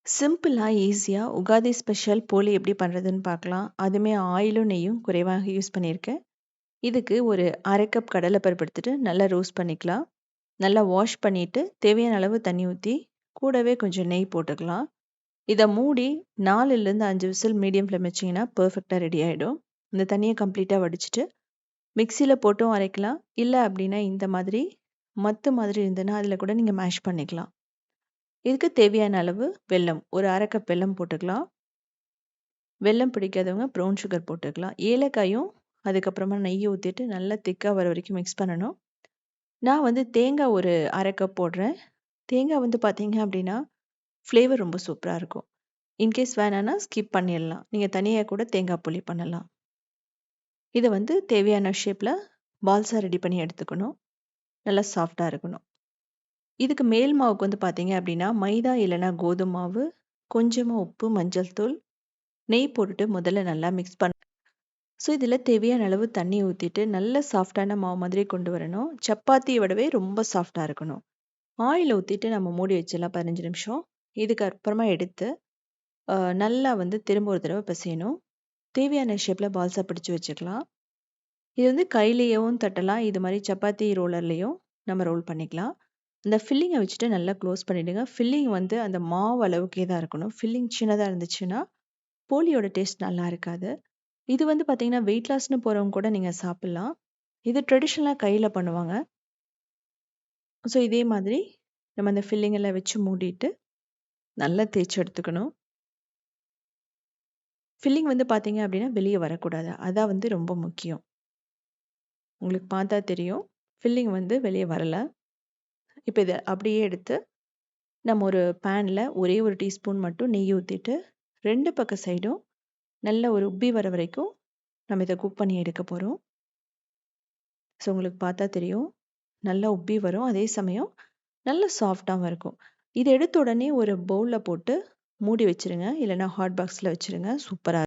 சிம்பிளா, ஈஸியா உகாதி ஸ்பெஷல் போலி எப்படி பண்றதுன்னு பார்க்கலாம். அதுவுமே ஆயிலும், நெய்யும் குறைவாக யூஸ் பண்ணியிருக்கேன். இதுக்கு ஒரு 1/2 கப் கடலை பருப்பு எடுத்துட்டு நல்லா ரோஸ்ட் பண்ணிக்கலாம். நல்லா வாஷ் பண்ணிட்டு தேவையான அளவு தண்ணி ஊத்தி, கூடவே கொஞ்சம் நெய் போட்டுக்கலாம். இத மூடி 4லிருந்து 5 விசில் மீடியம் ஃப்ளேம் வச்சீங்கன்னா, பெர்ஃபெக்ட்டா ரெடி ஆயிடும். இந்த தண்ணிய கம்ப்ளீட்டா வடிச்சுட்டு, மிக்ஸியில போட்டும் அரைக்கலாம். இல்ல அப்படின்னா இந்த மாதிரி மத்து மாதிரி இருந்ததுன்னா, அதில கூட நீங்க மேஷ் பண்ணிக்கலாம். இதுக்கு தேவையான அளவு வெல்லம். ஒரு 1/2 கப் வெல்லம் போட்டுக்கலாம். வெல்லம் பிடிக்காதவங்க ப்ரவுன் சுகர் போட்டுக்கலாம். ஏலக்காயும், அதுக்கப்புறமா நெய்ய ஊத்திட்டு நல்லா திக்கா வர வரைக்கும் மிக்ஸ் பண்ணணும். நான் வந்து தேங்காய் ஒரு 1/2 கப் போடுறேன். தேங்காய் வந்து பார்த்தீங்க அப்படின்னா, ஃப்ளேவர் ரொம்ப சூப்பரா இருக்கும். இன்கேஸ் வேணான்னா ஸ்கிப் பண்ணிடலாம். நீங்க தனியா கூட தேங்காய் போலி பண்ணலாம். இத வந்து தேவையான ஷேப்ல பால்ஸா ரெடி பண்ணி எடுத்துக்கணும். நல்லா சாஃப்ட்டா இருக்கணும். இதுக்கு மேல் மாவுக்கு வந்து பார்த்தீங்க அப்படின்னா, மைதா இல்லன்னா கோதும மாவு, கொஞ்சமா உப்பு, மஞ்சள் தூள், நெய் போட்டுட்டு முதல்ல நல்லா மிக்ஸ் ஸோ இதில் தேவையான அளவு தண்ணி ஊற்றிட்டு நல்ல சாஃப்டான மாவு மாதிரி கொண்டு வரணும். சப்பாத்தியை விடவே ரொம்ப சாஃப்டாக இருக்கணும். ஆயில் ஊற்றிட்டு நம்ம மூடி வச்சிடலாம் 15 நிமிஷம். இதுக்கு அப்புறமா எடுத்து நல்லா வந்து திரும்ப ஒரு தடவை பிசையணும். தேவையான ஷேப்பில் பால்ஸாக பிடிச்சி வச்சுக்கலாம். இது வந்து கையிலேயும் தட்டலாம். இது மாதிரி சப்பாத்தி ரோலர்லேயும் நம்ம ரோல் பண்ணிக்கலாம். இந்த ஃபில்லிங்கை வச்சுட்டு நல்லா க்ளோஸ் பண்ணிவிடுங்க. ஃபில்லிங் வந்து அந்த மாவு அளவுக்கே தான் இருக்கணும். ஃபில்லிங் சின்னதாக இருந்துச்சுன்னா போலியோட டேஸ்ட் நல்லா இருக்காது. இது வந்து பார்த்தீங்கன்னா, வெயிட் லாஸ்ன்னு போறவங்க கூட நீங்க சாப்பிடலாம். இது ட்ரெடிஷனலா கையில பண்ணுவாங்க. ஸோ இதே மாதிரி நம்ம அந்த ஃபில்லிங் எல்லாம் வச்சு மூடிட்டு, நல்லா தேய்ச்சு எடுத்துக்கணும். ஃபில்லிங் வந்து பார்த்தீங்க அப்படின்னா, வெளிய வரக்கூடாது. அதான் வந்து ரொம்ப முக்கியம். உங்களுக்கு பார்த்தா தெரியும். ஃபில்லிங் வந்து வெளிய வரல. இப்ப இத அப்படியே எடுத்து, நம்ம ஒரு பேன்ல ஒரே ஒரு டீஸ்பூன் மட்டும் நெய் ஊத்திட்டு, 2 பக்க சைடும் நல்ல ஒரு உப்பி வர வரைக்கும் நம்ம இத குக் பண்ணி எடுக்க போறோம். ஸோ உங்களுக்கு பார்த்தா தெரியும். நல்லா உப்பி வரும். அதே சமயம் நல்ல சாஃப்ட்டாவும் இருக்கும். இத எடுத்த உடனே ஒரு பவுல்ல போட்டு மூடி வச்சுருங்க. இல்லன்னா ஹாட் பாக்ஸ்ல வச்சுருங்க. சூப்பரா